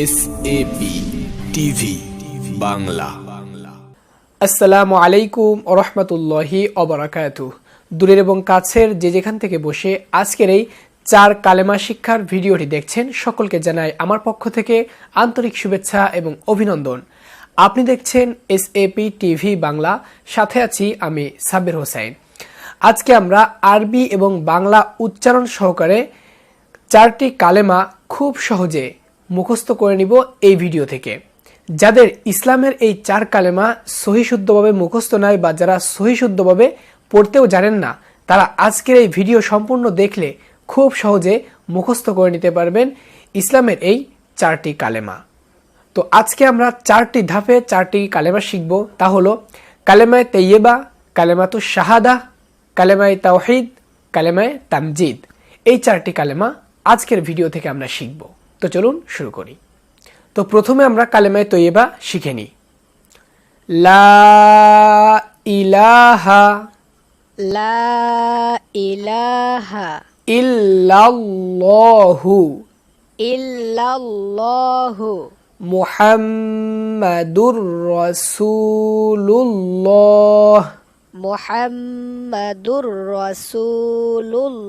SAP TV Bangla. আসসালামু আলাইকুম ওয়া রাহমাতুল্লাহি ওয়া বারাকাতুহু। দূরের এবং কাছের যে যেখান থেকে বসে আজকের এই 4 কালেমা শিক্ষার ভিডিওটি দেখছেন, সকলকে জানাই আমার পক্ষ থেকে আন্তরিক শুভেচ্ছা এবং অভিনন্দন। আপনি দেখছেন এসএপি টিভি বাংলা, সাথে আছি আমি সাব্বির হোসেন। আজকে আমরা আরবি এবং বাংলা উচ্চারণ সহকারে 4টি কালেমা খুব সহজে মুখস্থ করে নিব এই ভিডিও থেকে। যাদের ইসলামের এই 4 কালেমা সহি শুদ্ধভাবে মুখস্থ নাই বা যারা সহি শুদ্ধভাবে পড়তেও জানেন না, তারা আজকের এই ভিডিও সম্পূর্ণ দেখলে খুব সহজে মুখস্থ করে নিতে পারবেন ইসলামের এই 4টি কালেমা। তো আজকে আমরা 4টি ধাপে 4টি কালেমা শিখব। তা হলো কালেমায়ে তাইয়্যিবা, কালেমাতুশ শাহাদা, কালেমায়ে তাওহীদ, কালেমায়ে তামজিদ। এই 4টি কালেমা আজকের ভিডিও থেকে আমরা শিখব। তো চলুন শুরু করি। তো প্রথমে আমরা কালেমায়ে তাইয়্যিবা শিখে নিই। লা ইলাহা লা ইলাহা ইল্লাল্লাহু ইল্লাল্লাহু মুহাম্মাদুর রাসূলুল্লাহ মুহাম্মাদুর রাসূলুল্লাহ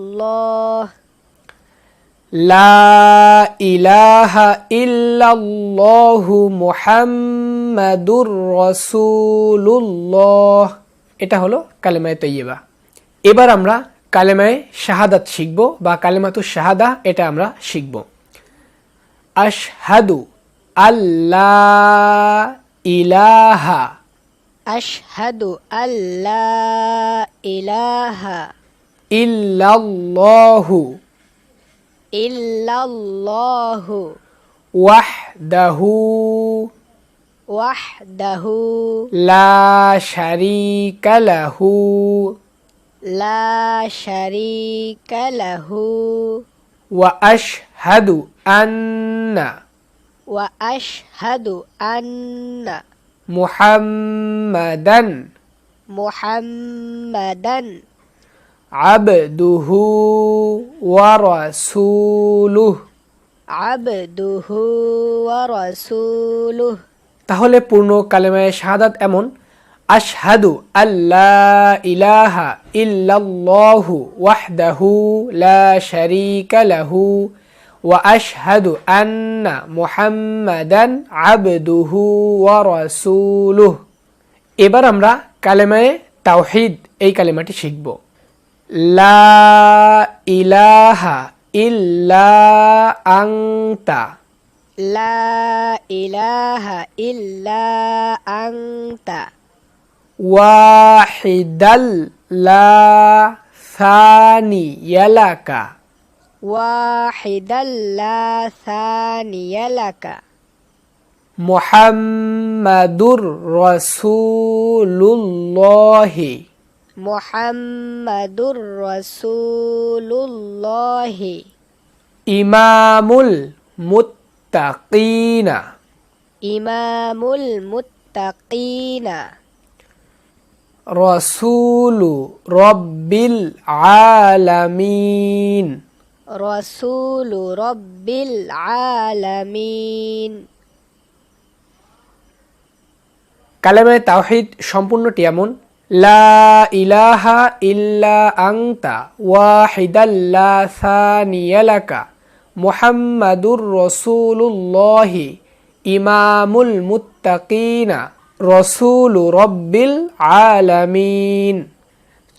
লা ইলাহা ইল্লাল্লাহু মুহাম্মাদুর রাসূলুল্লাহ। এটা হলো কালেমায়ে তাইয়্যিবা। এবার আমরা কালেমায়ে শাহাদাত শিখব বা কালেমাতুশ শাহাদা, এটা আমরা শিখব। আশহাদু আল্লা ইলাহা আশহাদু আল্লা ইলাহা ইল্লাল্লাহু ইল্লাল্লাহু ওয়াহদাহু ওয়াহদাহু লা শারীকা লাহু লা শারীকা লাহু ওয়া আশহাদু আন্না ওয়া আশহাদু আন্না মুহাম্মাদান মুহাম্মাদান আবদুহু ওয়া রাসূলুহু আবদুহু ওয়া রাসূলুহু। তাহলে পূর্ণ কালেমায়ে শাহাদাত এমন: আশহাদু আল্লা ইলাহা ইল্লাল্লাহু ওয়াহদাহু লা শারীকা লাহু ওয়া আশহাদু আন্না মুহাম্মাদান আবদুহু ওয়া রাসূলুহু। এবার আমরা কালেমায়ে তাওহীদ এই কালেমাটি শিখব। লা ইলাহা ইল্লা আনতা লা ইলাহা ইল্লা আনতা ওয়াহিদাল লা সানিয়া লাকা ওয়াহিদাল লা সানিয়া লাকা মুহাম্মাদুর রাসূলুল্লাহি মুহাম্মাদুর রাসূলুল্লাহি ইমামুল মুত্তাকিনা ইমামুল মুত্তাকিনা রাসূলু রাব্বিল আলামিন রাসূলু রাব্বিল আলামিন। কালেমায়ে তাওহীদ সম্পূর্ণটি এমন: লা ইলাহা ইল্লা আনতা ওয়াহিদাল লা সানিয়া লাকা মুহাম্মাদুর রাসূলুল্লাহি ইমামুল মুত্তাকিনা রাসূলু রাব্বিল আলামিন।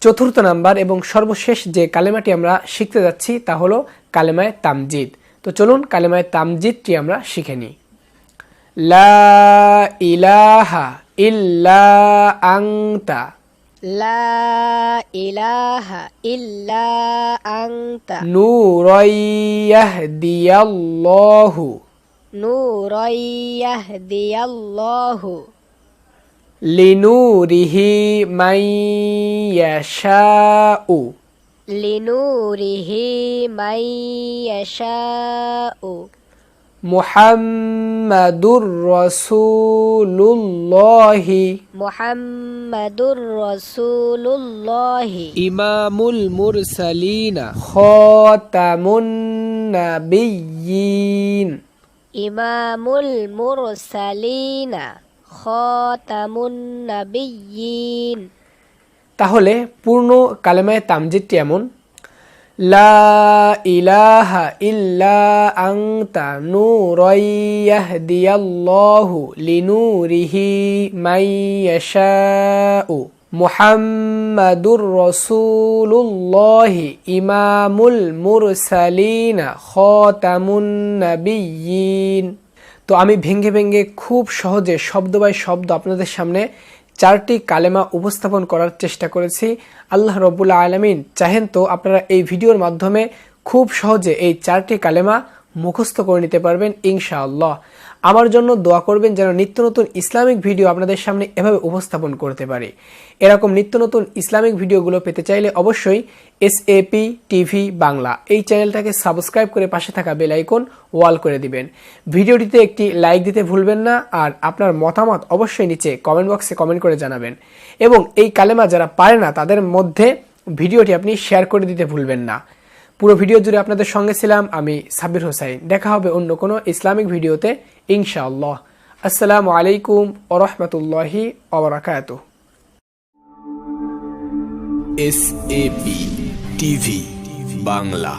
চতুর্থ নাম্বার এবং সর্বশেষ যে কালেমাটি আমরা শিখতে যাচ্ছি তা হলো কালেমায়ে তামজিদ। তো চলুন কালেমায়ে তামজিদটি আমরা শিখে নিই। লা ইলাহা ইল্লা আনতা লা ইলাহা ইল্লা আনতা নূরান ইয়াহদিয়াল্লাহু নূরান ইয়াহদিয়াল্লাহু লিনূরিহি মান ইয়াশাউ লিনূরিহি মান ইয়াশাউ মুহাম্মাদুর রাসূলুল্লাহি মুহাম্মাদুর রাসূলুল্লাহি ইমামুল মুরসালিনা খাতামুন নাবিয়্যিন ইমামুল মুরসালিনা খাতামুন নাবিয়্যিন। তাহলে পূর্ণ কালেমায়ে তামজিদটি এমন: লা ইলাহা ইল্লা আনতা নূরান ইয়াহদিয়াল্লাহু লিনূরিহি মান ইয়াশাউ মুহাম্মাদুর রাসূলুল্লাহি ইমামুল মুরসালিনা খাতামুন নাবিয়্যিন। তো আমি ভেঙে ভেঙে খুব সহজে শব্দ বাই শব্দ আপনাদের সামনে 4টি কালেমা উপস্থাপন করার চেষ্টা করেছি। আল্লাহ রাব্বুল আলামিন চাহেন তো আপনারা এই ভিডিওর মাধ্যমে খুব সহজে এই 4টি কালেমা মুখস্থ করে নিতে পারবেন ইনশাআল্লাহ। আমার জন্য দোয়া করবেন যেন নিত্য নতুন ইসলামিক ভিডিও আপনাদের সামনে এভাবে উপস্থাপন করতে পারি। এরকম নিত্য নতুন ইসলামিক ভিডিওগুলো পেতে চাইলে অবশ্যই SAP টিভি বাংলা এই চ্যানেলটাকে সাবস্ক্রাইব করে পাশে থাকা বেল আইকন ওয়াল করে দিবেন। ভিডিওটিতে একটি লাইক দিতে ভুলবেন না, আর আপনার মতামত অবশ্যই নিচে কমেন্ট বক্সে কমেন্ট করে জানাবেন। এবং এই কালেমা যারা পারে না তাদের মধ্যে ভিডিওটি আপনি শেয়ার করে দিতে ভুলবেন না। পুরো ভিডিও জুড়ে আপনাদের সঙ্গে ছিলাম আমি সাব্বির হোসাইন। দেখা হবে অন্য কোনো ইসলামিক ভিডিওতে ইনশাআল্লাহ। আসসালামু আলাইকুম ওয়া রাহমাতুল্লাহি ওয়া বারাকাতুহু। SAP TV Bangla.